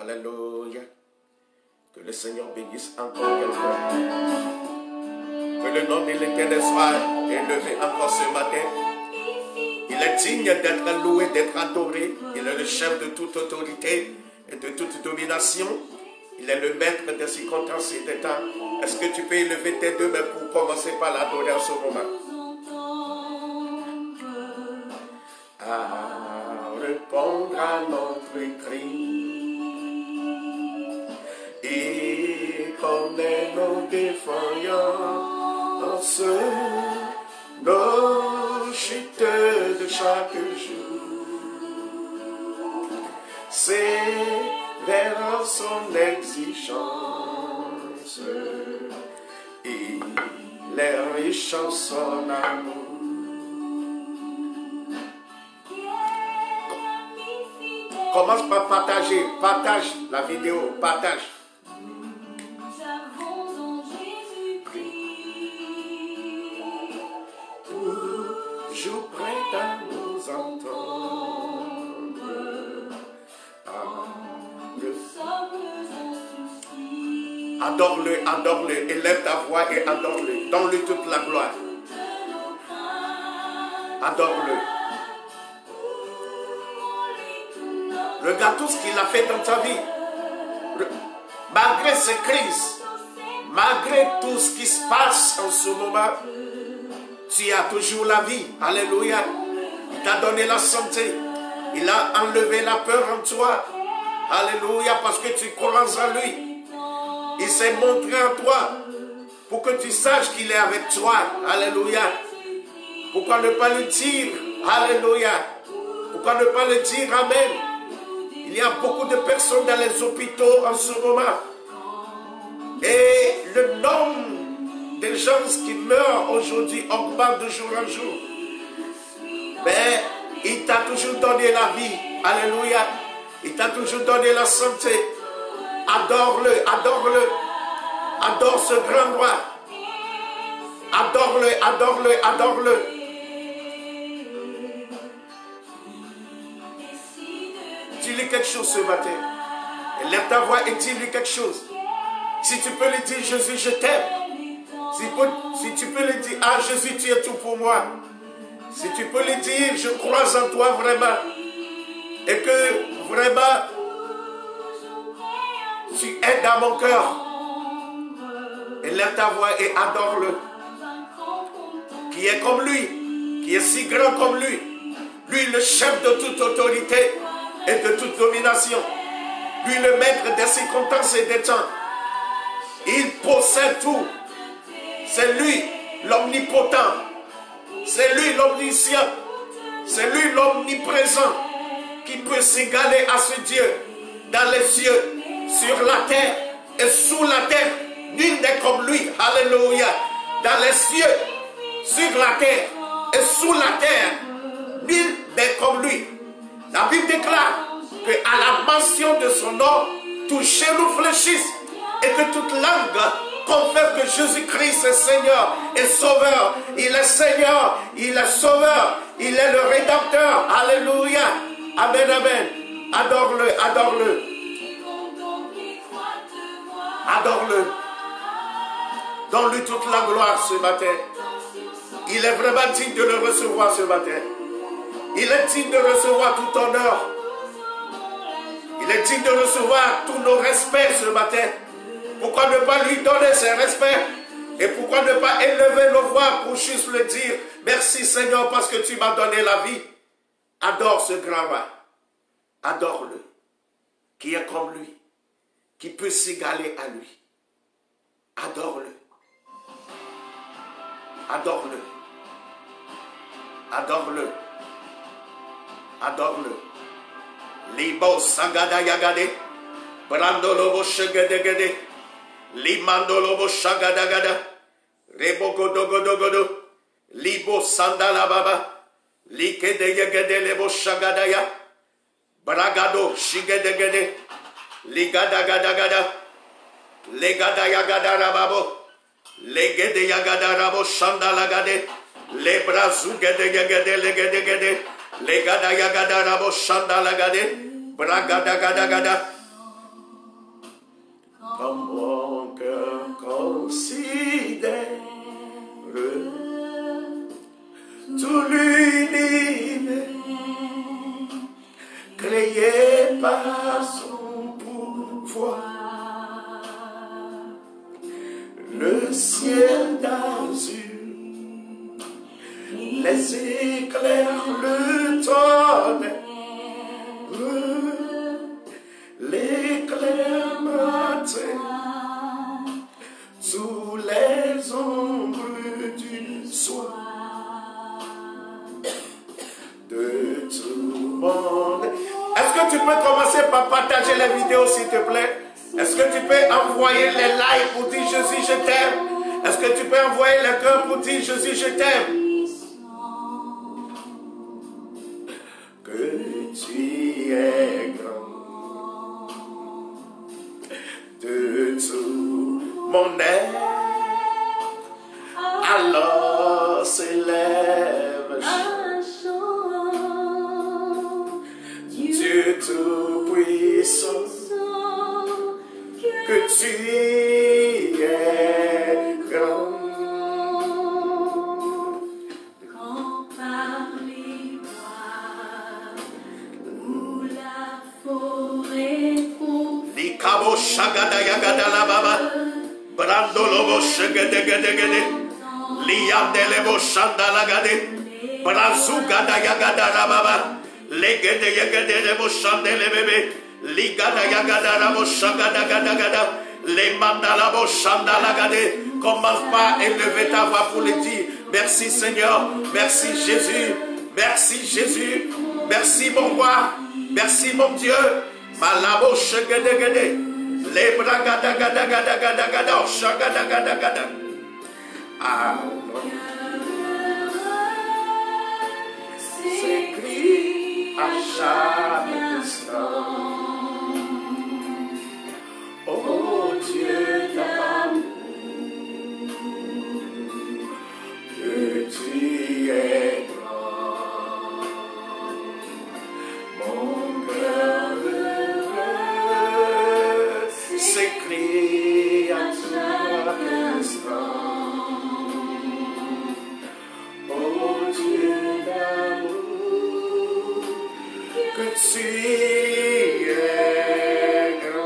Alléluia. Que le Seigneur bénisse encore quelqu'un. Que le nom de l'Éternel soit élevé encore ce matin. Il est digne d'être loué, d'être adoré. Il est le chef de toute autorité et de toute domination. Il est le maître des circonstances et des temps. Est-ce que tu peux élever tes deux mains pour commencer par l'adorer en ce moment? À répondre à notre cri et connaître nos défaillances, nos chutes de chaque jour. C'est vers son exigence, il est riche en son amour. Commence par partager, partage la vidéo, partage. Toujours prêt à nous entendre. Adore-le, adore-le, élève ta voix et adore-le. Donne-lui toute la gloire. Adore-le. Regarde tout ce qu'il a fait dans ta vie. Malgré ces crises, malgré tout ce qui se passe en ce moment, tu as toujours la vie. Alléluia. Il t'a donné la santé. Il a enlevé la peur en toi. Alléluia, parce que tu crois en lui. Il s'est montré en toi pour que tu saches qu'il est avec toi. Alléluia. Pourquoi ne pas le dire? Alléluia. Pourquoi ne pas le dire? Amen. Il y a beaucoup de personnes dans les hôpitaux en ce moment. Et le nombre de gens qui meurent aujourd'hui augmente de jour en jour. Mais il t'a toujours donné la vie. Alléluia. Il t'a toujours donné la santé. Adore-le, adore-le. Adore ce grand roi. Adore-le, adore-le, adore-le. Dis-lui quelque chose ce matin. Lève ta voix et dis-lui quelque chose. Si tu peux lui dire, Jésus, je t'aime. Si tu peux lui dire, ah Jésus, tu es tout pour moi. Si tu peux lui dire, je crois en toi vraiment. Et que vraiment, tu es dans mon cœur. Lève ta voix et adore-le. Qui est comme lui, qui est si grand comme lui. Lui, le chef de toute autorité et de toute domination. Lui, le maître des circonstances et des temps. Il possède tout. C'est lui l'omnipotent. C'est lui l'omniscient. C'est lui l'omniprésent qui peut s'égaler à ce Dieu dans les cieux, sur la terre et sous la terre. Nul n'est comme lui. Alléluia. Dans les cieux, sur la terre et sous la terre, nul n'est comme lui. La Bible déclare qu'à la mention de son nom, tout genou fléchisse et que toute langue confesse que Jésus-Christ est Seigneur et Sauveur. Il est Seigneur, il est Sauveur, il est le Rédempteur. Alléluia. Amen, amen. Adore-le, adore-le. Adore-le. Donne-lui toute la gloire ce matin. Il est vraiment digne de le recevoir ce matin. Il est digne de recevoir tout honneur. Il est digne de recevoir tous nos respects ce matin. Pourquoi ne pas lui donner ses respects? Et pourquoi ne pas élever nos voix pour juste le dire, merci Seigneur parce que tu m'as donné la vie. Adore ce grand roi. Adore-le. Qui est comme lui. Qui peut s'égaler à lui. Adore-le. Adore-le. Adore-le. Adore-le. Libo sangada yagade. Brandolobo shagade. Limandolobo shagadagada. Rebogodogodogodo. Libo sandala baba. Likede yagade lebo shagadaya. Bragado shigedegede. Ligadagada. Legada yagada rababo. Legede yagada rabo shandalagade. Lebrazugede yagade legedegede. Legada yagada rabo shandalagade. Bragadagada. Quand mon cœur considère tout l'univers créé par son pouvoir, le ciel d'azur, les éclairs, le tonnerre, l'éclair matin, sous les ombres du soir, de tout le monde. Est-ce que tu peux commencer par partager la vidéo, s'il te plaît? Est-ce que tu peux envoyer les likes pour dire Jésus, je t'aime? Est-ce que tu peux envoyer le cœur pour dire Jésus, je t'aime? Que tu es grand de tout mon être, alors s'élève Dieu tout-puissant, que tu es grand. Quand par les bois ou la forêt confuse, Li kabo shagada yagada la baba, brando lobo shagada gada gada, li yandele bo shanda la gade, brazu gada yagada la baba, le gade yagade le bo shandele bebe, li gada yagada la bo shagada gada gada, les mandala bo shanda la gade. Commence pas à élever ta voix pour le dire. Merci Seigneur, merci Jésus, merci Jésus, merci mon roi, merci mon Dieu. Malabo shagada gade, le bragada gada gada gada gada, shagada gada gada. Ah, s'écrit à chaque instant. Oh Dieu d'amour, que tu es grand, mon cœur heureux s'écrie à chaque instant. Oh Dieu d'amour, que tu es grand.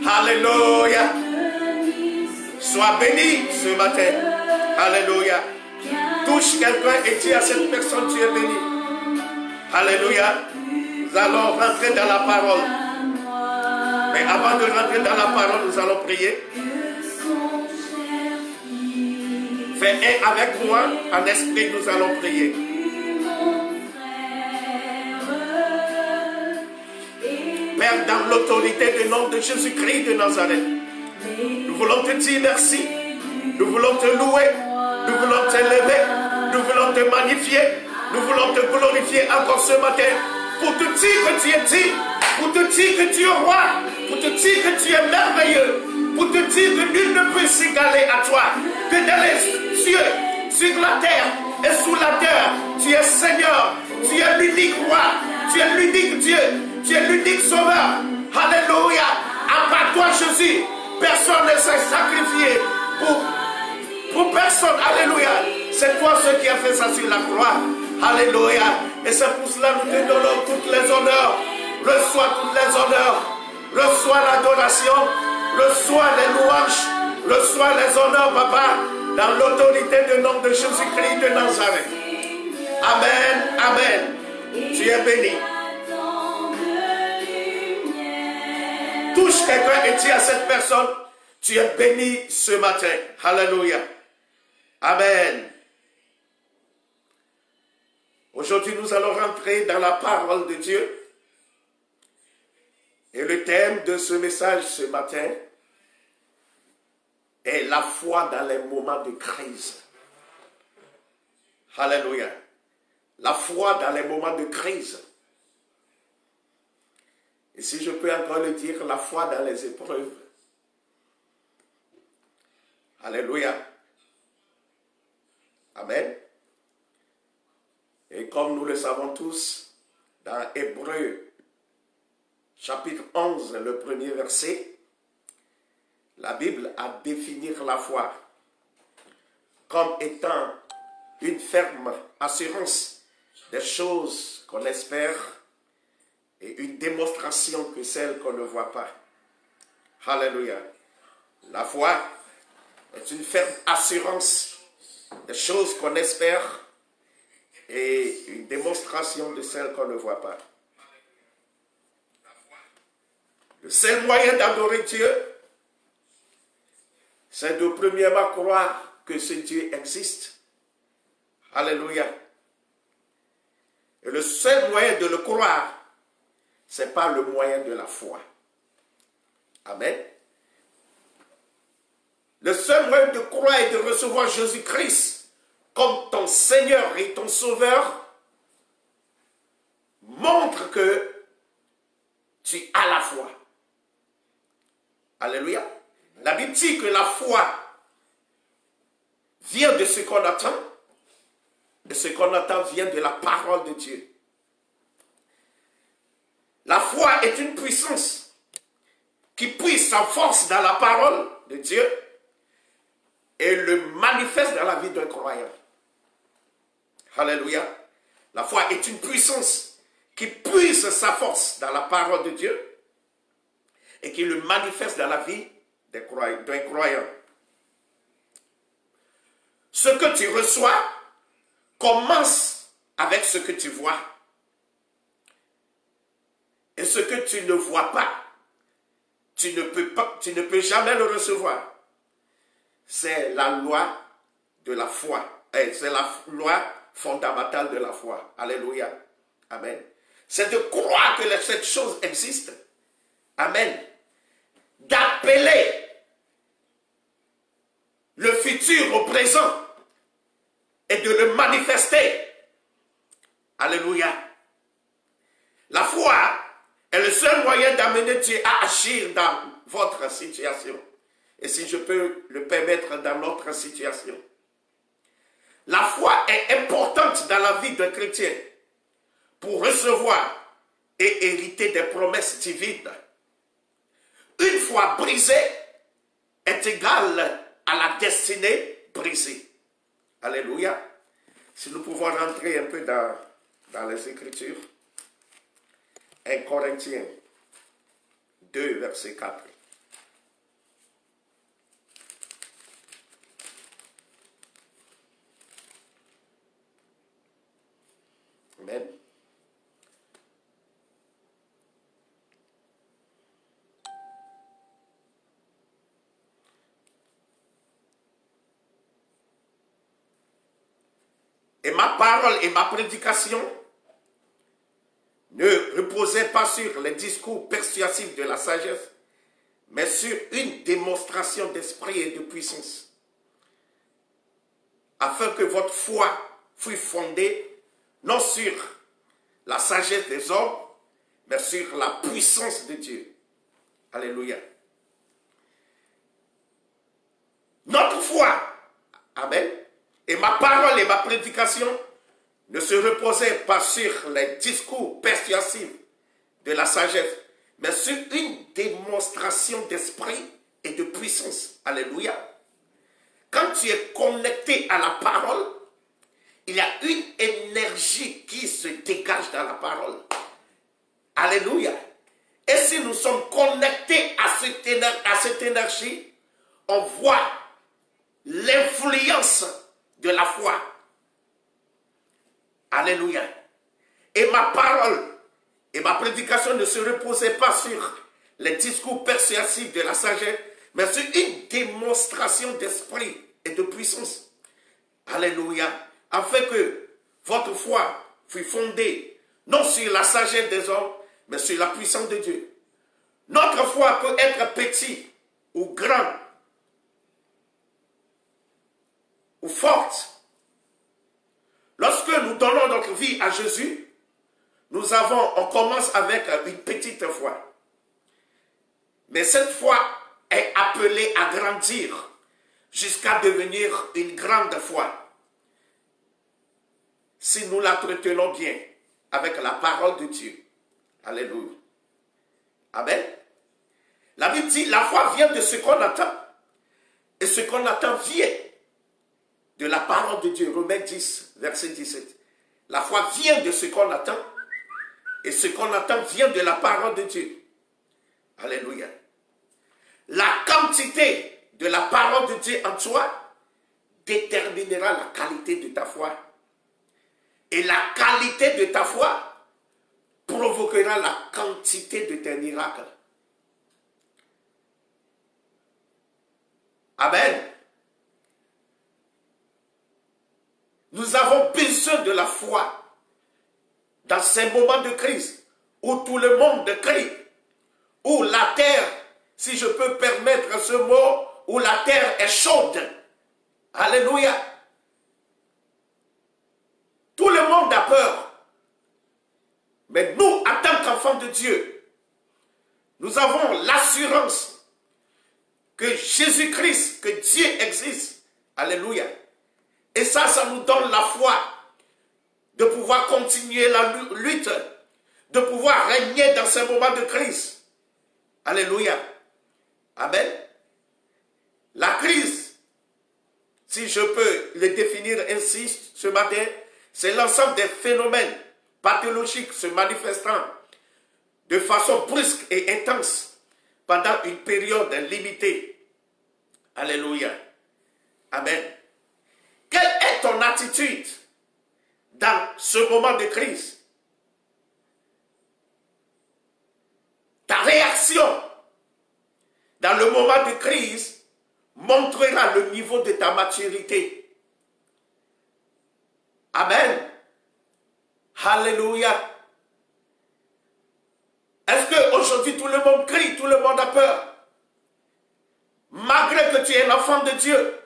Alléluia. Sois béni ce matin. Alléluia. Touche quelqu'un et dis à cette personne, tu es béni. Alléluia. Nous allons rentrer dans la parole. Mais avant de rentrer dans la parole, nous allons prier. Fais un avec moi. En esprit, nous allons prier. Père, dans l'autorité du nom de Jésus-Christ de Nazareth, nous voulons te dire merci. Nous voulons te louer. Nous voulons t'élever. Nous voulons te magnifier. Nous voulons te glorifier encore ce matin. Pour te dire que tu es digne. Pour te dire que tu es roi. Pour te dire que tu es merveilleux. Pour te dire que nul ne peut s'égaler à toi. Que dans les cieux, sur la terre et sous la terre, tu es Seigneur. Tu es l'unique roi. Tu es l'unique Dieu. Tu es l'unique sauveur. Alléluia. À part toi, Jésus, personne ne s'est sacrifié pour personne. Alléluia. C'est toi ce qui a fait ça sur la croix. Alléluia. Et c'est pour cela que nous te donnons toutes les honneurs. Reçois toutes les honneurs. Reçois l'adoration. Reçois les louanges. Reçois les honneurs, papa. Dans l'autorité du nom de Jésus-Christ de Nazareth. Amen. Amen. Tu es béni. Touche quelqu'un et dis à cette personne, tu es béni ce matin. Alléluia. Amen. Aujourd'hui, nous allons rentrer dans la parole de Dieu. Et le thème de ce message ce matin est la foi dans les moments de crise. Alléluia. La foi dans les moments de crise. Et si je peux encore le dire, la foi dans les épreuves. Alléluia. Amen. Et Et comme nous le savons tous, dans Hébreux, chapitre 11, le premier verset, la Bible a défini la foi comme étant une ferme assurance des choses qu'on espère et une démonstration que celle qu'on ne voit pas. Alléluia. La foi est une ferme assurance des choses qu'on espère et une démonstration de celles qu'on ne voit pas. Le seul moyen d'adorer Dieu, c'est de premièrement croire que ce Dieu existe. Alléluia. Et le seul moyen de le croire, c'est par le moyen de la foi. Amen. Le seul moyen de croire et de recevoir Jésus-Christ comme ton Seigneur et ton Sauveur montre que tu as la foi. Alléluia. La Bible dit que la foi vient de ce qu'on attend, et ce qu'on attend vient de la parole de Dieu. La foi est une puissance qui puise sa force dans la parole de Dieu et le manifeste dans la vie d'un croyant. Alléluia. La foi est une puissance qui puise sa force dans la parole de Dieu et qui le manifeste dans la vie d'un croyant. Ce que tu reçois commence avec ce que tu vois. Et ce que tu ne vois pas, tu ne peux jamais le recevoir. C'est la loi de la foi. C'est la loi fondamentale de la foi. Alléluia. Amen. C'est de croire que cette chose existe. Amen. D'appeler le futur au présent et de le manifester. Alléluia. La foi est le seul moyen d'amener Dieu à agir dans votre situation. Et si je peux le permettre, dans notre situation. La foi est importante dans la vie d'un chrétien pour recevoir et hériter des promesses divines. Une foi brisée est égale à la destinée brisée. Alléluia. Si nous pouvons rentrer un peu dans les Écritures. 1 Corinthiens 2, verset 4. Amen. Et ma parole et ma prédication ne reposaient pas sur les discours persuasifs de la sagesse, mais sur une démonstration d'esprit et de puissance, afin que votre foi fût fondée non sur la sagesse des hommes, mais sur la puissance de Dieu. Alléluia. Notre foi, amen, et ma parole et ma prédication ne se reposaient pas sur les discours persuasifs de la sagesse, mais sur une démonstration d'esprit et de puissance. Alléluia. Quand tu es connecté à la parole, il y a une énergie qui se dégage dans la parole. Alléluia. Et si nous sommes connectés à cette énergie, on voit l'influence de la foi. Alléluia. Et ma parole et ma prédication ne se reposaient pas sur les discours persuasifs de la sagesse, mais sur une démonstration d'esprit et de puissance. Alléluia. Afin que votre foi fût fondée non sur la sagesse des hommes, mais sur la puissance de Dieu. Notre foi peut être petite ou grande ou forte. Lorsque nous donnons notre vie à Jésus, on commence avec une petite foi. Mais cette foi est appelée à grandir jusqu'à devenir une grande foi. si nous l'entretenons bien avec la parole de Dieu. Alléluia. Amen. La Bible dit, la foi vient de ce qu'on attend. Et ce qu'on attend vient de la parole de Dieu. Romains 10, verset 17. La foi vient de ce qu'on attend. Et ce qu'on attend vient de la parole de Dieu. Alléluia. La quantité de la parole de Dieu en toi déterminera la qualité de ta foi. Et la qualité de ta foi provoquera la quantité de tes miracles. Amen. Nous avons besoin de la foi dans ces moments de crise où tout le monde crie, où la terre, si je peux permettre ce mot, où la terre est chaude. Alléluia. Tout le monde a peur. Mais nous, en tant qu'enfants de Dieu, nous avons l'assurance que Jésus-Christ, que Dieu existe. Alléluia. Et ça nous donne la foi de pouvoir continuer la lutte, de pouvoir régner dans ces moments de crise. Alléluia. Amen. La crise, si je peux le définir ainsi ce matin, c'est l'ensemble des phénomènes pathologiques se manifestant de façon brusque et intense pendant une période limitée. Alléluia. Amen. Quelle est ton attitude dans ce moment de crise? Ta réaction dans le moment de crise montrera le niveau de ta maturité. Amen. Alléluia. Est-ce qu'aujourd'hui tout le monde crie, tout le monde a peur? Malgré que tu es l'enfant de Dieu,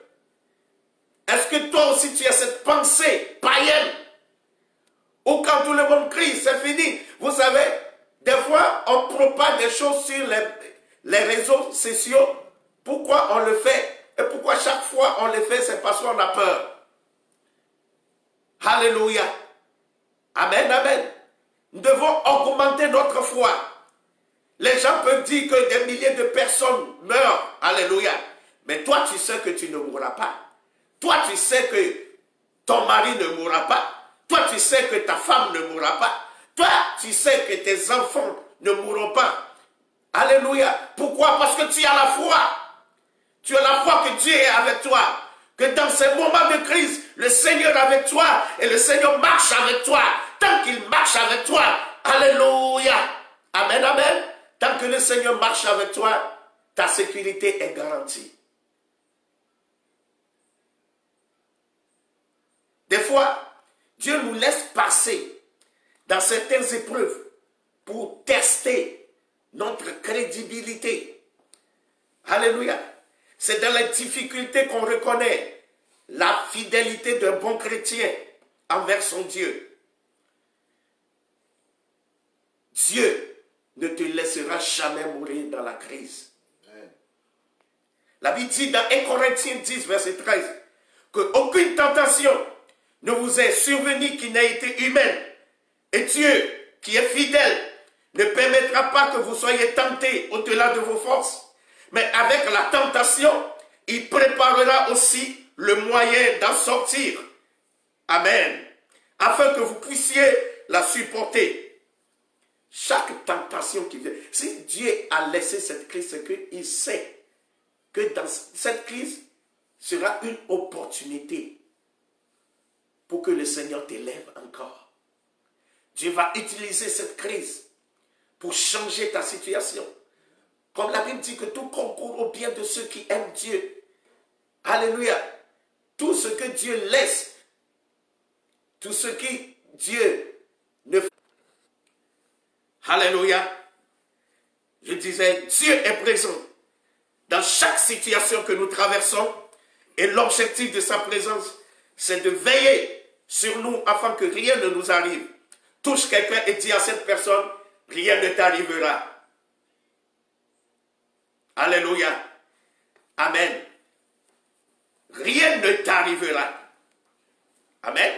est-ce que toi aussi tu as cette pensée païenne? Ou quand tout le monde crie, c'est fini. Vous savez, des fois on propage des choses sur les réseaux sociaux. Pourquoi on le fait? Et pourquoi chaque fois on le fait? C'est parce qu'on a peur. Alléluia. Amen, amen. Nous devons augmenter notre foi. Les gens peuvent dire que des milliers de personnes meurent. Alléluia. Mais toi, tu sais que tu ne mourras pas. Toi, tu sais que ton mari ne mourra pas. Toi, tu sais que ta femme ne mourra pas. Toi, tu sais que tes enfants ne mourront pas. Alléluia. Pourquoi? Parce que tu as la foi. Tu as la foi que Dieu est avec toi. Que dans ces moments de crise, le Seigneur est avec toi et le Seigneur marche avec toi. Tant qu'il marche avec toi, alléluia. Amen, amen. Tant que le Seigneur marche avec toi, ta sécurité est garantie. Des fois, Dieu nous laisse passer dans certaines épreuves pour tester notre crédibilité. Alléluia. C'est dans les difficultés qu'on reconnaît la fidélité d'un bon chrétien envers son Dieu. Dieu ne te laissera jamais mourir dans la crise. La Bible dit dans 1 Corinthiens 10, verset 13, qu'aucune tentation ne vous est survenue qui n'ait été humaine. Et Dieu, qui est fidèle, ne permettra pas que vous soyez tentés au-delà de vos forces. Mais avec la tentation, il préparera aussi le moyen d'en sortir. Amen. Afin que vous puissiez la supporter. Chaque tentation qui vient. Si Dieu a laissé cette crise, c'est qu'il sait que dans cette crise sera une opportunité pour que le Seigneur t'élève encore. Dieu va utiliser cette crise pour changer ta situation. Comme la Bible dit que tout concourt au bien de ceux qui aiment Dieu. Alléluia. Tout ce que Dieu laisse, tout ce que Dieu ne fait. Alléluia. Je disais, Dieu est présent dans chaque situation que nous traversons et l'objectif de sa présence, c'est de veiller sur nous afin que rien ne nous arrive. Touche quelqu'un et dis à cette personne, rien ne t'arrivera. Alléluia. Amen. Rien ne t'arrivera. Amen.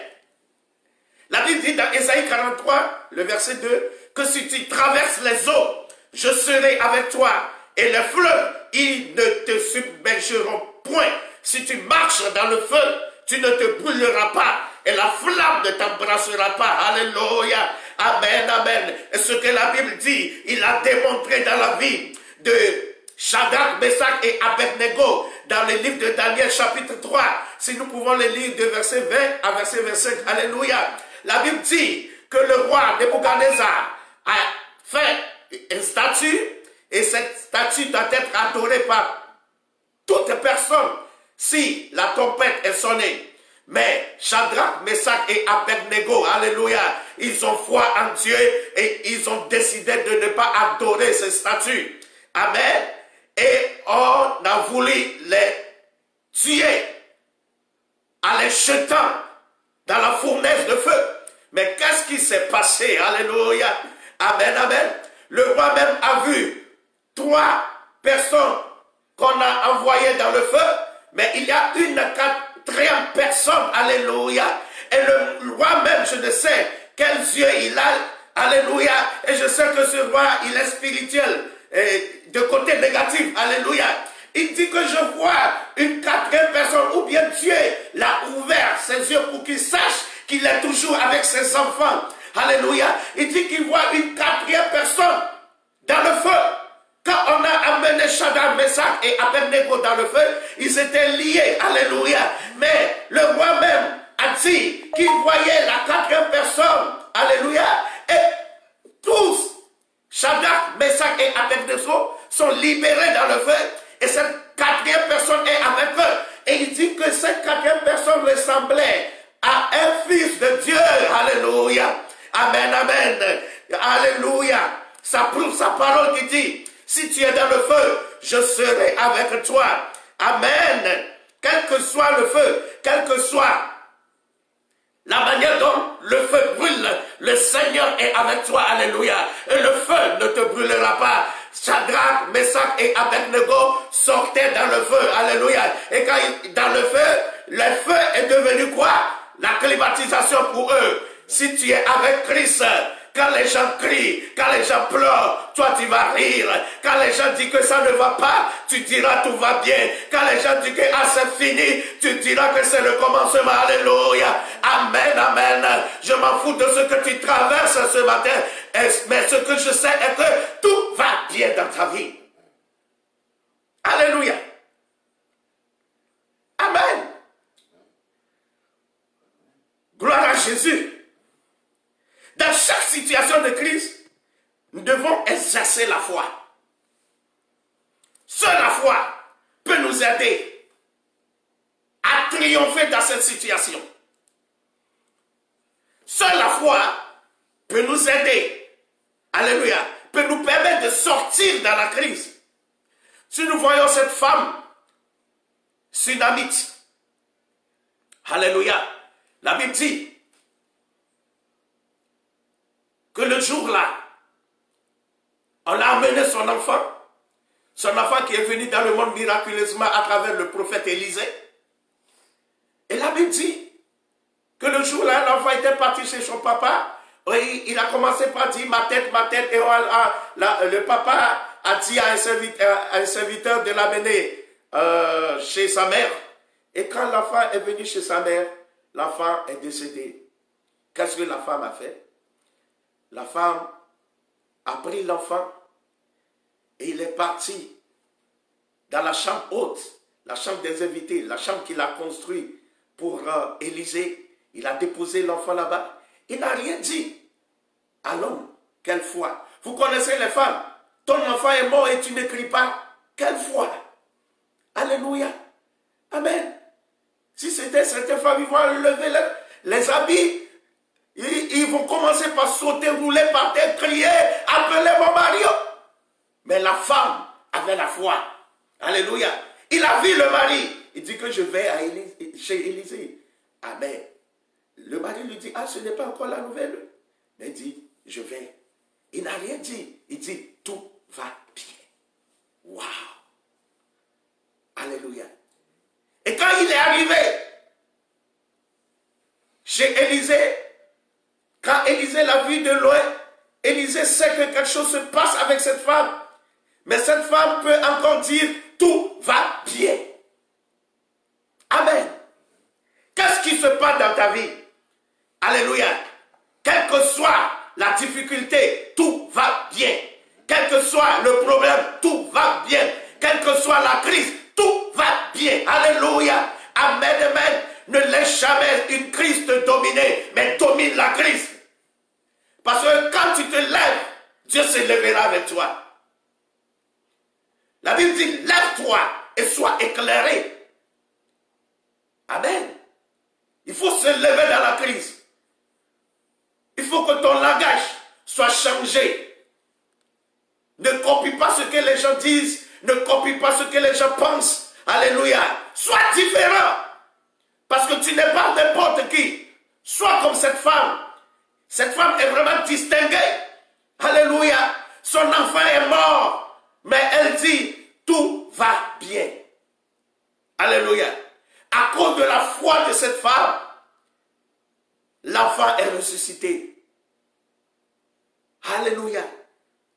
La Bible dit dans Ésaïe 43, le verset 2, que si tu traverses les eaux, je serai avec toi. Et les fleuves, ils ne te submergeront point. Si tu marches dans le feu, tu ne te brûleras pas. Et la flamme ne t'embrassera pas. Alléluia. Amen, amen. Et ce que la Bible dit, il a démontré dans la vie de Shadrach, Meshach et Abednego, dans le livre de Daniel chapitre 3. Si nous pouvons le lire de verset 20 à verset 25. Alléluia. La Bible dit que le roi Nebuchadnezzar a fait une statue, et cette statue doit être adorée par toute personne si la trompette est sonnée. Mais Shadrach, Meshach et Abednego, alléluia, ils ont foi en Dieu et ils ont décidé de ne pas adorer ces statues. Amen. Et on a voulu les tuer en les jetant dans la fournaise de feu. Mais qu'est-ce qui s'est passé? Alléluia. Amen, amen. Le roi même a vu 3 personnes qu'on a envoyées dans le feu, mais il y a une 4e personne, alléluia. Et le roi même, je ne sais quels yeux il a, alléluia. Et je sais que ce roi, il est spirituel, de côté négatif, alléluia. Il dit que je vois une 4e personne, ou bien Dieu l'a ouvert ses yeux pour qu'il sache qu'il est toujours avec ses enfants. Alléluia. Il dit qu'il voit une 4e personne dans le feu. Quand on a amené Shadrach, Meshach et Abednego dans le feu, ils étaient liés. Alléluia. Mais le roi même a dit qu'il voyait la 4e personne. Alléluia. Et tous, Shadrach, Meshach et Abednego, sont libérés dans le feu. Et cette 4e personne est avec eux. Et il dit que cette 4e personne ressemblait à un fils de Dieu. Alléluia. Amen, amen. Alléluia. Ça prouve sa parole qui dit, si tu es dans le feu, je serai avec toi. Amen. Quel que soit le feu, quelle que soit la manière dont le feu brûle, le Seigneur est avec toi. Alléluia. Et le feu ne te brûlera pas. Shadrach, Meshach et Abednego sortaient dans le feu. Alléluia. Et quand dans le feu est devenu quoi? La climatisation pour eux. Si tu es avec Christ, quand les gens crient, quand les gens pleurent, toi tu vas rire. Quand les gens disent que ça ne va pas, tu diras tout va bien. Quand les gens disent que ah, c'est fini, tu diras que c'est le commencement. Alléluia. Amen, amen. Je m'en fous de ce que tu traverses ce matin. Mais ce que je sais est que tout va bien dans ta vie. Alléluia. Amen. Gloire à Jésus. Dans chaque situation de crise, nous devons exercer la foi. Seule la foi peut nous aider à triompher dans cette situation. Seule la foi peut nous aider, alléluia, peut nous permettre de sortir dans la crise. Si nous voyons cette femme sunamite, alléluia, la Bible dit que le jour-là, on a amené son enfant qui est venu dans le monde miraculeusement à travers le prophète Élisée. Et la Bible dit que le jour-là, l'enfant était parti chez son papa. Et il a commencé par dire ma tête, et le papa a dit à un serviteur de l'amener chez sa mère. Et quand l'enfant est venu chez sa mère, l'enfant est décédé. Qu'est-ce que la femme a fait? La femme a pris l'enfant et il est parti dans la chambre haute, la chambre des invités, la chambre qu'il a construite pour Élisée. Il a déposé l'enfant là-bas. Il n'a rien dit à l'homme. Quelle foi! Vous connaissez les femmes. Ton enfant est mort et tu ne cries pas. Quelle foi! Alléluia. Amen. Si c'était certaines femmes, ils vont lever les habits. Ils vont commencer par sauter, rouler par terre, crier, appeler mon mari. Mais la femme avait la foi. Alléluia. Il a vu le mari. Il dit que je vais chez Élisée. Amen. Le mari lui dit, ah, ce n'est pas encore la nouvelle. Mais il dit, je vais. Il n'a rien dit. Il dit, tout va bien. Waouh. Alléluia. Et quand il est arrivé chez Élisée, quand Élisée l'a vue de loin, Élisée sait que quelque chose se passe avec cette femme. Mais cette femme peut encore dire, tout va bien. Amen. Qu'est-ce qui se passe dans ta vie? Alléluia. Quelle que soit la difficulté, tout va bien. Quel que soit le problème, tout va bien. Quelle que soit la crise, tout va bien. Alléluia. Amen, amen. Ne laisse jamais une crise te dominer, mais domine la crise. Parce que quand tu te lèves, Dieu se lèvera avec toi. La Bible dit, lève-toi et sois éclairé. Amen. Il faut se lever dans la crise. Il faut que ton langage soit changé. Ne copie pas ce que les gens disent. Ne copie pas ce que les gens pensent. Alléluia. Sois différent. Parce que tu n'es pas n'importe qui. Sois comme cette femme. Cette femme est vraiment distinguée. Alléluia. Son enfant est mort. Mais elle dit, tout va bien. Alléluia. À cause de la foi de cette femme, l'enfant est ressuscité. Alléluia.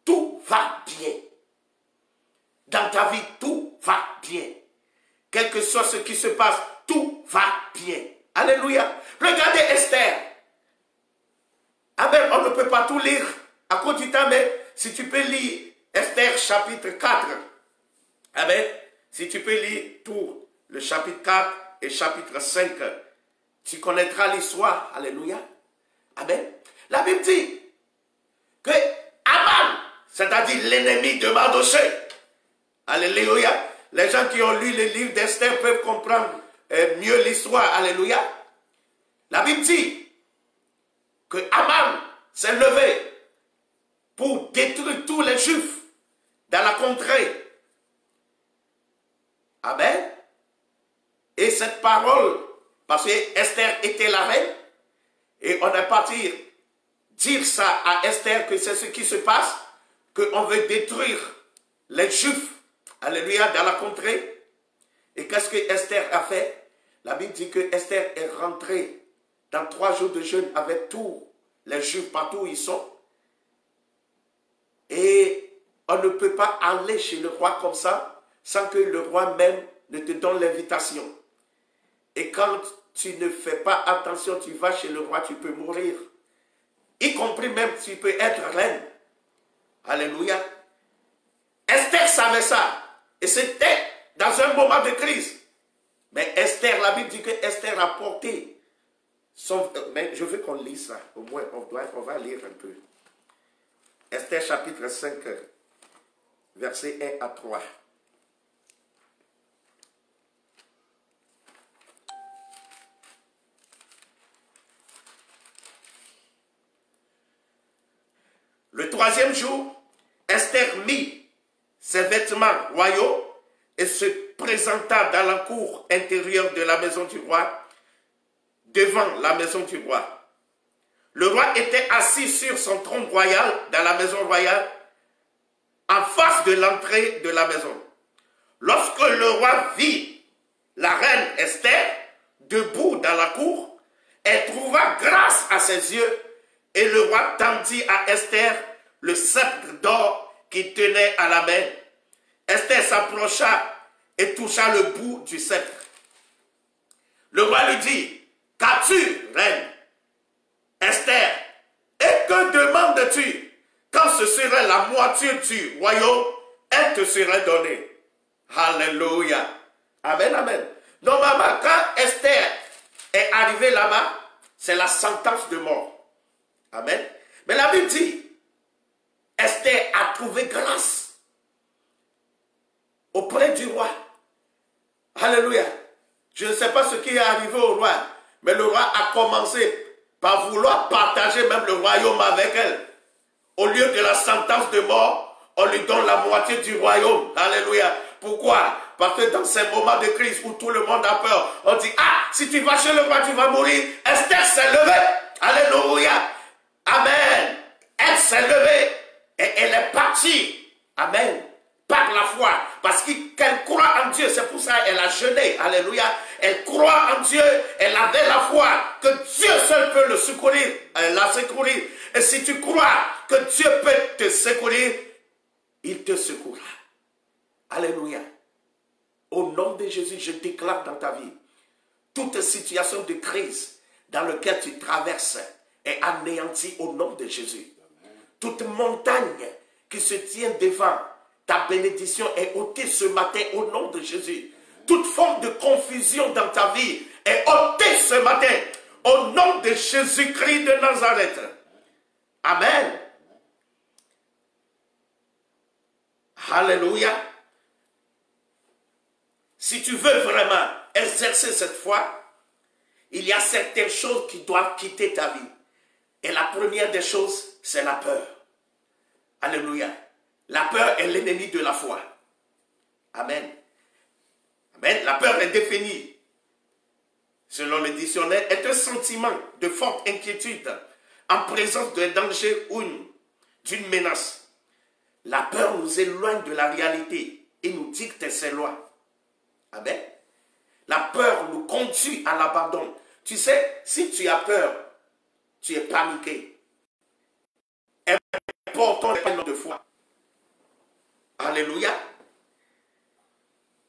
Tout va bien. Dans ta vie, tout va bien. Quel que soit ce qui se passe, tout va bien. Alléluia. Regardez Esther. Amen. On ne peut pas tout lire à cause du temps, mais si tu peux lire Esther chapitre 4. Amen. Si tu peux lire tout le chapitre 4 et chapitre 5, tu connaîtras l'histoire. Alléluia. Amen. La Bible dit que Aman, c'est-à-dire l'ennemi de Mardochée. Alléluia. Les gens qui ont lu le livre d'Esther peuvent comprendre mieux l'histoire. Alléluia. La Bible dit que Aman s'est levé pour détruire tous les Juifs dans la contrée. Amen. Et cette parole, parce que Esther était la reine, et on est parti dire ça à Esther que c'est ce qui se passe, qu'on veut détruire les Juifs, alléluia, dans la contrée. Et qu'est-ce que Esther a fait? La Bible dit que Esther est rentrée dans 3 jours de jeûne avec tous les Juifs partout où ils sont. Et on ne peut pas aller chez le roi comme ça sans que le roi même ne te donne l'invitation. Et quand tu ne fais pas attention, tu vas chez le roi, tu peux mourir. Y compris même, tu peux être reine. Alléluia. Esther savait ça. Et c'était dans un moment de crise. Mais Esther, la Bible dit que Esther a porté son... Mais je veux qu'on lise ça. Au moins, on va lire un peu. Esther chapitre 5, versets 1 à 3. Le 3e jour, Esther mit ses vêtements royaux et se présenta dans la cour intérieure de la maison du roi, devant la maison du roi. Le roi était assis sur son trône royal dans la maison royale, en face de l'entrée de la maison. Lorsque le roi vit la reine Esther debout dans la cour, elle trouva grâce à ses yeux, et le roi tendit à Esther le sceptre d'or qu'il tenait à la main. Esther s'approcha et toucha le bout du sceptre. Le roi lui dit, « Qu'as-tu, reine Esther, et que demandes-tu? Quand ce serait la moitié du royaume, elle te serait donnée. » Alléluia. Amen, amen. Normalement, quand Esther est arrivée là-bas, c'est la sentence de mort. Amen. Mais la Bible dit, Esther a trouvé grâce auprès du roi. Alléluia. Je ne sais pas ce qui est arrivé au roi, mais le roi a commencé par vouloir partager même le royaume avec elle. Au lieu de la sentence de mort, on lui donne la moitié du royaume. Alléluia. Pourquoi? Parce que dans ces moments de crise où tout le monde a peur, on dit, ah, si tu vas chez le roi, tu vas mourir. Esther s'est levée. Alléluia. Amen. Elle s'est levée et elle est partie. Amen. Par la foi. Parce qu'elle croit en Dieu. C'est pour ça qu'elle a jeûné. Alléluia. Elle croit en Dieu. Elle avait la foi que Dieu seul peut le secourir, la secourir. Et si tu crois que Dieu peut te secourir, il te secourra. Alléluia. Au nom de Jésus, je déclare dans ta vie, toute situation de crise dans laquelle tu traverses est anéantie au nom de Jésus. Toute montagne qui se tient devant ta bénédiction est ôtée ce matin au nom de Jésus. Toute forme de confusion dans ta vie est ôtée ce matin au nom de Jésus-Christ de Nazareth. Amen. Alléluia. Si tu veux vraiment exercer cette foi, il y a certaines choses qui doivent quitter ta vie. Et la première des choses, c'est la peur. Alléluia. La peur est l'ennemi de la foi. Amen. Amen. La peur est définie, selon le dictionnaire, est un sentiment de forte inquiétude en présence d'un danger ou d'une menace. La peur nous éloigne de la réalité et nous dicte ses lois. Amen. La peur nous conduit à l'abandon. Tu sais, si tu as peur, tu es paniqué. Important de foi. Alléluia.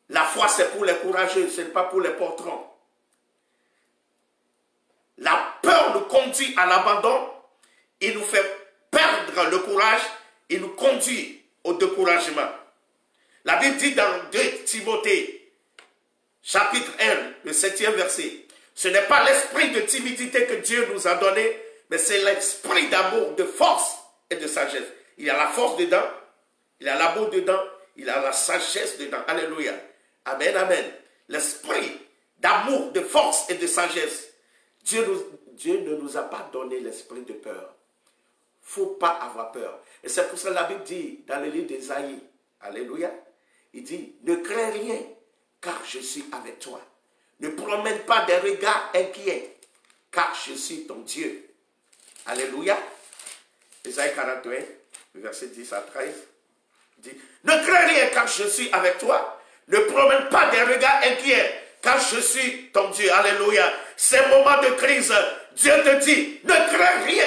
La foi, c'est pour les courageux, ce n'est pas pour les portrons. La peur nous conduit à l'abandon, il nous fait perdre le courage, il nous conduit au découragement. La Bible dit dans 2 Timothée, chapitre 1, le 7e verset, ce n'est pas l'esprit de timidité que Dieu nous a donné, mais c'est l'esprit d'amour, de force et de sagesse. Il y a la force dedans, il y a l'amour dedans, il y a la sagesse dedans. Alléluia. Amen, amen. L'esprit d'amour, de force et de sagesse. Dieu ne nous a pas donné l'esprit de peur. Il ne faut pas avoir peur. Et c'est pour ça que la Bible dit dans le livre d'Ésaïe, alléluia, il dit, ne crains rien, car je suis avec toi. Ne promène pas des regards inquiets, car je suis ton Dieu. Alléluia. Ésaïe 41, verset 10 à 13, dit, ne crains rien, car je suis avec toi. Ne promène pas des regards inquiets, car je suis ton Dieu. Alléluia. Ces moments de crise, Dieu te dit, ne crains rien.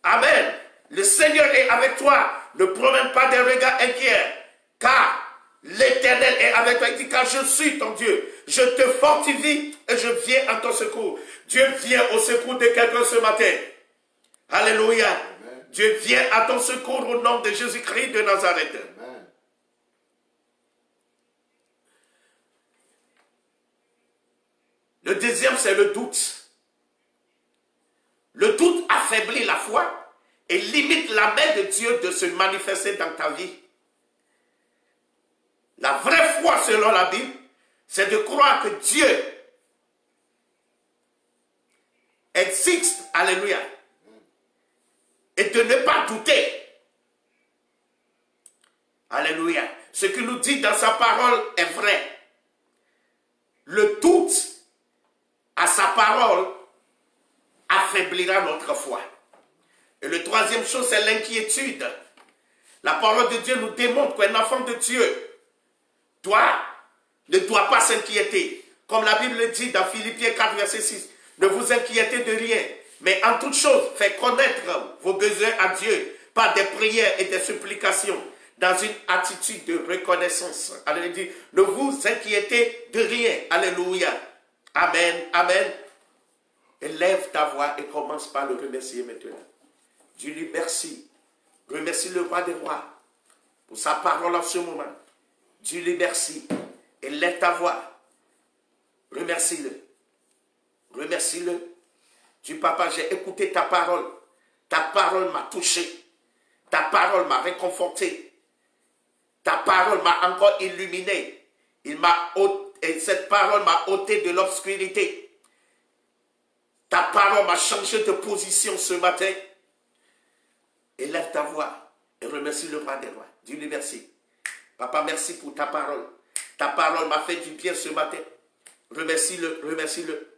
Amen. Le Seigneur est avec toi. Ne promène pas des regards inquiets, car l'Éternel est avec toi. Il dit, car je suis ton Dieu. Je te fortifie et je viens à ton secours. Dieu vient au secours de quelqu'un ce matin. Alléluia. Amen. Dieu vient à ton secours au nom de Jésus-Christ de Nazareth. Amen. Le deuxième, c'est le doute. Le doute affaiblit la foi et limite la main de Dieu de se manifester dans ta vie. La vraie foi, selon la Bible, c'est de croire que Dieu existe, alléluia, et de ne pas douter. Alléluia. Ce qu'il nous dit dans sa parole est vrai. Le doute à sa parole affaiblira notre foi. Et le troisième chose, c'est l'inquiétude. La parole de Dieu nous démontre qu'un enfant de Dieu ne doit pas s'inquiéter. Comme la Bible le dit dans Philippiens 4, verset 6. Ne vous inquiétez de rien, mais en toute chose, faites connaître vos besoins à Dieu par des prières et des supplications, dans une attitude de reconnaissance. Alléluia. Ne vous inquiétez de rien. Alléluia. Amen. Amen. Élève ta voix et commence par le remercier maintenant. Dis-lui merci. Remercie le roi des rois pour sa parole en ce moment. Dis-lui merci. Élève ta voix. Remercie-le. Remercie-le. Dis, papa, j'ai écouté ta parole. Ta parole m'a touché. Ta parole m'a réconforté. Ta parole m'a encore illuminé. Et cette parole m'a ôté de l'obscurité. Ta parole m'a changé de position ce matin. Élève ta voix et remercie le roi des rois. Dis-lui merci. Papa, merci pour ta parole. Ta parole m'a fait du bien ce matin. Remercie-le, remercie-le.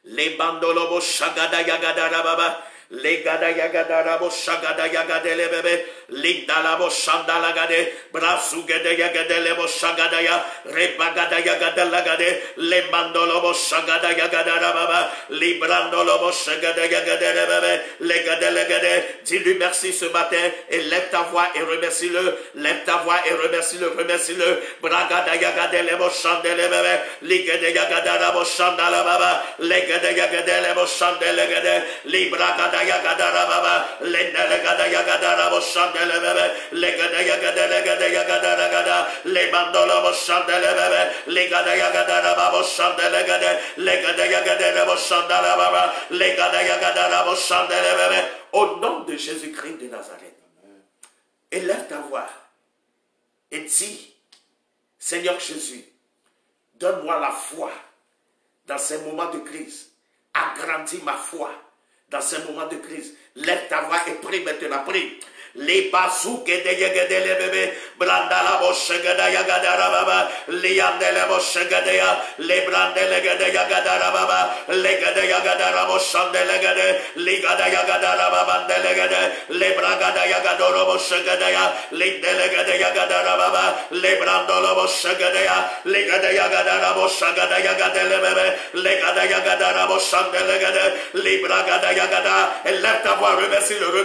Les bandolobo shagada yagada rababa. les gada yagada rabo shagada yagade le bebe, ligda bo shanda lagade, brasu gede yagade le bo shagada ya, rebagada yagada lagade, le mandolo bo shagada yagada rababa, librandolo bo shagada yagade le bebe, le gade le gade. Dis-lui merci ce matin et lève ta voix et remercie-le, lève ta voix et remercie-le, remercie-le. Bragada yagade le bo shande le bebe, ligede yagada rabo shanda la baba, legede yagade le bo shande le gade, libragada yagada rababa, lende gada yagada rabo shande le bebe, legede yagade legede yagada ragada, le mandolo bo shande le bebe, legada yagada rababo shande le gade, legede yagade rabo shande la baba, legada yagada rabo shande le bebe. Au nom de Jésus-Christ de Nazareth, élève ta voix et dis, Seigneur Jésus, donne-moi la foi dans ces moments de crise. Agrandis ma foi dans ces moments de crise. Lève ta voix et prie maintenant, prie. Les basous gede yagede le bébé, branda la boche gada yagada rababa, liande le boche gada ya, les brande le gada yagada rababa, les gada yagada raboshande le gade, les gada yagada rababa de le gade, les bragada yagada roboche gada ya, les delegade yagada rababa, les brando le boche gada ya, les gada yagada rabosha gada yagada le bébé, les gada yagada raboshande le gade, les bragada yagada. Lève ta voix, remercie le roi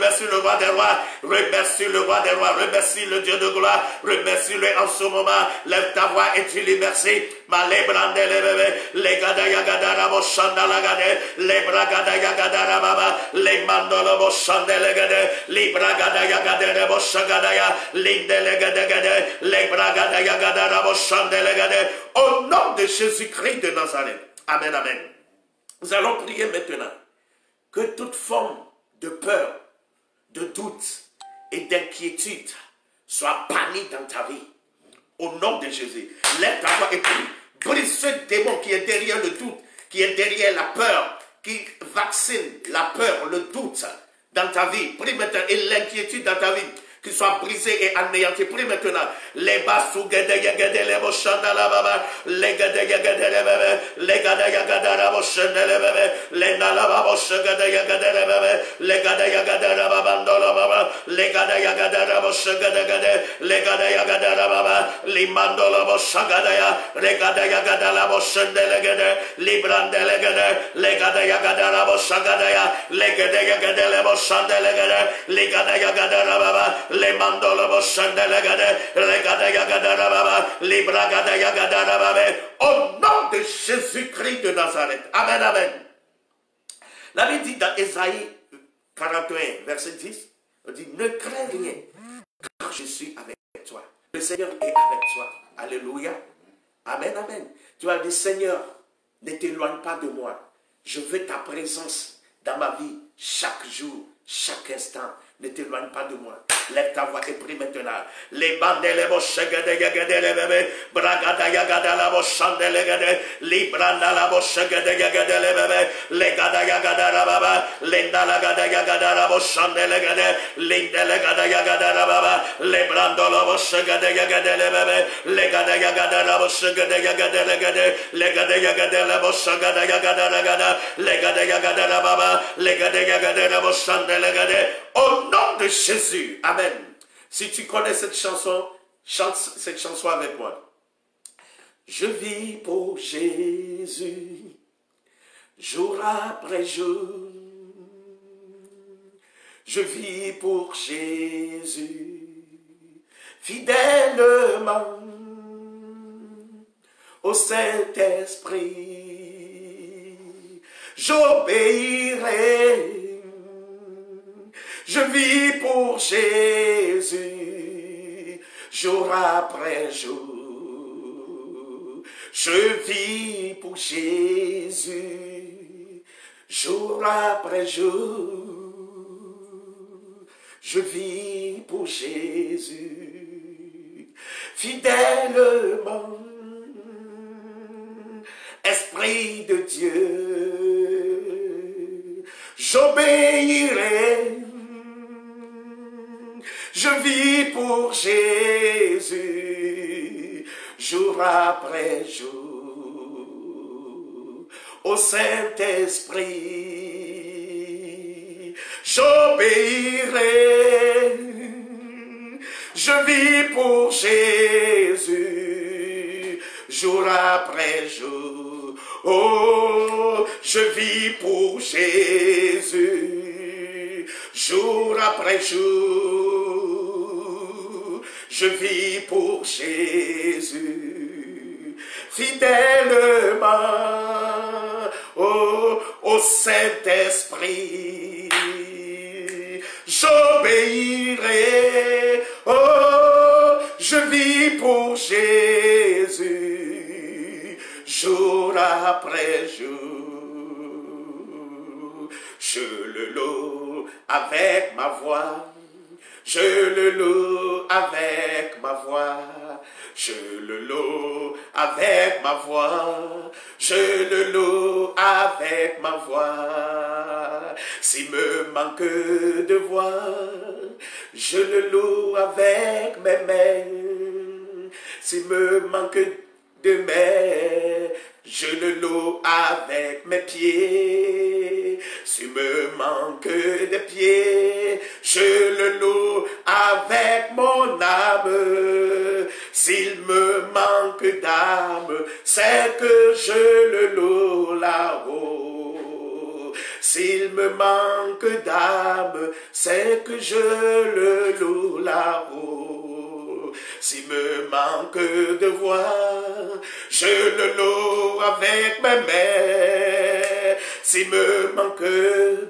des rois. Remercie le roi des rois, remercie le Dieu de gloire, remercie-le en ce moment. Lève ta voix et dis-lui merci. Les brande les bébés, les gada yagada rabo shanda la gade, les bragada yagada rababa, les mandolo bo shande le gade, les bragada yagada rabo shagada ya, les delegade gade, les bragada yagada rabo shande le gade. Au nom de Jésus-Christ de Nazareth. Amen, amen. Nous allons prier maintenant que toute forme de peur, de doute et d'inquiétude soit bannie dans ta vie. Au nom de Jésus. Lève ta voix et prie. Brise ce démon qui est derrière le doute, qui est derrière la peur, qui vaccine la peur, le doute dans ta vie. Prie maintenant et l'inquiétude dans ta vie. Qui soit brisé et anéanti. Prie maintenant. Les bassous gade yagade les bochanda la baba. Les gade yagade les bébés. Les gade yagada la bochanda les bébés. Les nalaba boche gade yagade les bébés. Les gade yagada la babando la baba. Les gade yagada la boche gade gade. Les gade yagada la baba. Les mando la boche gade ya. Les gade yagada la bochanda les gade. Les brande les gade. Les gade yagada la boche gade ya. Les gade yagada les bochanda les gade. Les gade yagada la baba. Les mandolo boshande le gade, les gada yagada rababa, les bragada yagada rababe. Au nom de Jésus-Christ de Nazareth. Amen, amen. La Bible dit dans Ésaïe 41, verset 10, on dit, ne crains rien, car je suis avec toi. Le Seigneur est avec toi. Alléluia. Amen, amen. Tu vas dire, Seigneur, ne t'éloigne pas de moi. Je veux ta présence dans ma vie chaque jour, chaque instant. Ne t'éloigne pas de moi. Lève ta voix et prie maintenant. Les bandes, les boches, les bébés, bragada yagada la boche, les gade, les branda la boche, les bébés, les gada yagada la baba, les dalagada yagada la boche, les gade, les delegada yagada la baba, les brando la boche, les bébés, les gada yagada la boche, les gade, les gada yagada la boche, les gada yagada la baba, les gada yagada la boche, les gade. Au nom de Jésus, amen. Si tu connais cette chanson, chante cette chanson avec moi. Je vis pour Jésus, jour après jour. Je vis pour Jésus, fidèlement, au Saint-Esprit. J'obéirai. Je vis pour Jésus, jour après jour. Je vis pour Jésus, jour après jour. Je vis pour Jésus, fidèlement. Esprit de Dieu, j'obéirai. Je vis pour Jésus, jour après jour, au Saint-Esprit. J'obéirai. Je vis pour Jésus, jour après jour. Oh, je vis pour Jésus, jour après jour. Je vis pour Jésus, fidèlement, oh, au Saint-Esprit. J'obéirai, oh, je vis pour Jésus, jour après jour. Je le loue avec ma voix, je le loue avec ma voix, je le loue avec ma voix, je le loue avec ma voix. S'il me manque de voix, je le loue avec mes mains. S'il me manque de mains, je le loue avec mes pieds. S'il me manque de pieds, je le loue avec mon âme. S'il me manque d'âme, c'est que je le loue là-haut. S'il me manque d'âme, c'est que je le loue là-haut. S'il me manque de voix, je le loue avec mes mains. S'il me manque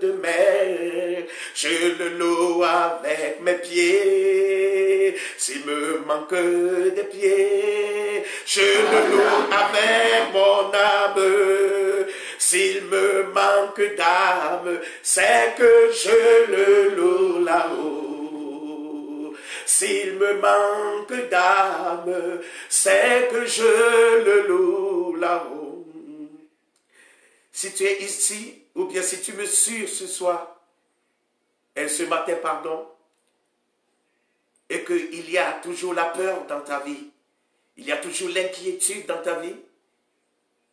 de mains, je le loue avec mes pieds. S'il me manque de pieds, je le loue avec mon âme. S'il me manque d'âme, c'est que je le loue là-haut. S'il me manque d'âme, c'est que je le loue là-haut. Si tu es ici, ou bien si tu me suis ce soir, et ce matin, pardon, et qu'il y a toujours la peur dans ta vie, il y a toujours l'inquiétude dans ta vie,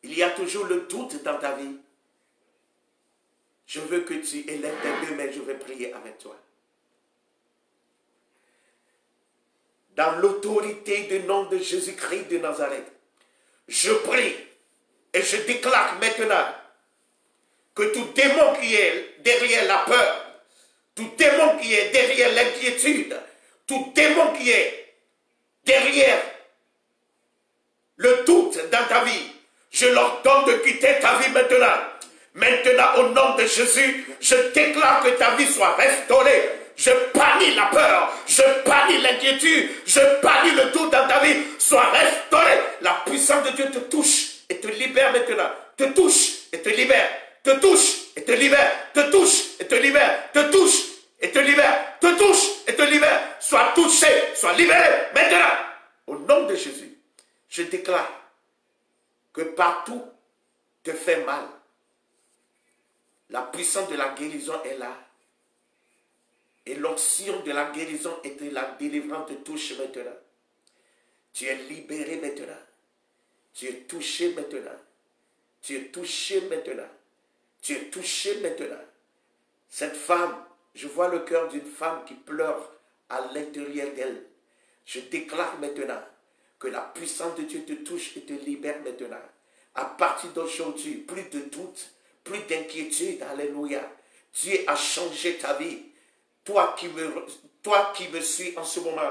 il y a toujours le doute dans ta vie, je veux que tu élèves tes deux mains, je vais prier avec toi. Dans l'autorité du nom de Jésus-Christ de Nazareth, je prie et je déclare maintenant que tout démon qui est derrière la peur, tout démon qui est derrière l'inquiétude, tout démon qui est derrière le doute dans ta vie, je leur donne de quitter ta vie maintenant. Maintenant, au nom de Jésus, je déclare que ta vie soit restaurée. Je bannis la peur, je bannis l'inquiétude, je bannis le doute dans ta vie. Sois restauré. La puissance de Dieu te touche et te libère maintenant. Te touche et te libère. Te touche et te libère. Te touche et te libère. Te touche et te libère. Te touche et te libère. Sois touché, sois libéré maintenant. Au nom de Jésus, je déclare que partout te fait mal, la puissance de la guérison est là. Et l'onction de la guérison et de la délivrance te touche maintenant. Tu es libéré maintenant. Tu es touché maintenant. Tu es touché maintenant. Tu es touché maintenant. Cette femme, je vois le cœur d'une femme qui pleure à l'intérieur d'elle. Je déclare maintenant que la puissance de Dieu te touche et te libère maintenant. À partir d'aujourd'hui, plus de doute, plus d'inquiétude, alléluia. Dieu a changé ta vie. Toi qui me suis en ce moment,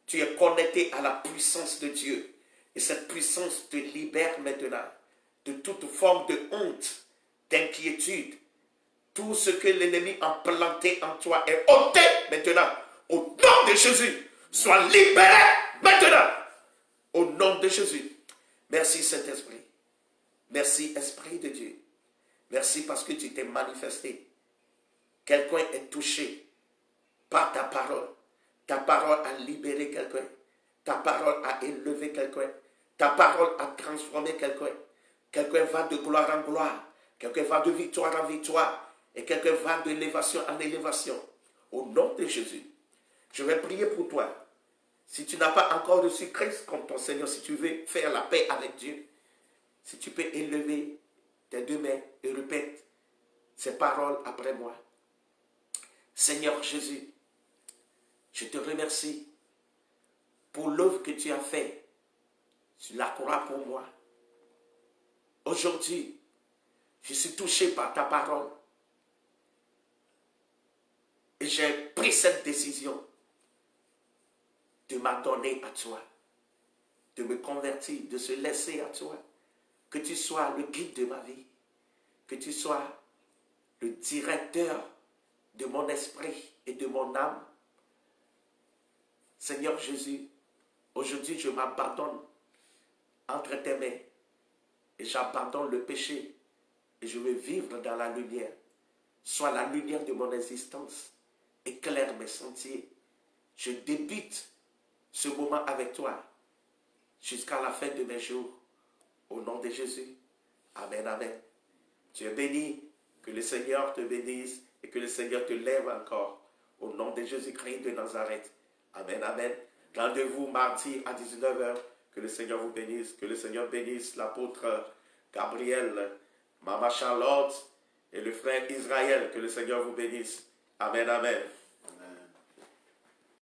tu es connecté à la puissance de Dieu. Et cette puissance te libère maintenant de toute forme de honte, d'inquiétude. Tout ce que l'ennemi a planté en toi est ôté maintenant. Au nom de Jésus, sois libéré maintenant. Au nom de Jésus. Merci Saint-Esprit. Merci Esprit de Dieu. Merci parce que tu t'es manifesté. Quelqu'un est touché par ta parole. Ta parole a libéré quelqu'un. Ta parole a élevé quelqu'un. Ta parole a transformé quelqu'un. Quelqu'un va de gloire en gloire. Quelqu'un va de victoire en victoire. Et quelqu'un va de élévation en élévation. Au nom de Jésus, je vais prier pour toi. Si tu n'as pas encore reçu Christ comme ton Seigneur, si tu veux faire la paix avec Dieu, si tu peux élever tes deux mains et répète ces paroles après moi. Seigneur Jésus, je te remercie pour l'œuvre que tu as faite sur la croix pour moi. Aujourd'hui, je suis touché par ta parole. Et j'ai pris cette décision de m'adonner à toi, de me convertir, de se laisser à toi. Que tu sois le guide de ma vie, que tu sois le directeur de mon esprit et de mon âme. Seigneur Jésus, aujourd'hui je m'abandonne entre tes mains et j'abandonne le péché et je veux vivre dans la lumière. Sois la lumière de mon existence, éclaire mes sentiers. Je débute ce moment avec toi jusqu'à la fin de mes jours. Au nom de Jésus. Amen, amen. Tu es béni. Que le Seigneur te bénisse et que le Seigneur te lève encore. Au nom de Jésus-Christ de Nazareth. Amen, amen. Rendez-vous mardi à 19h. Que le Seigneur vous bénisse. Que le Seigneur bénisse l'apôtre Gabriel, Maman Charlotte et le frère Israël. Que le Seigneur vous bénisse. Amen, amen.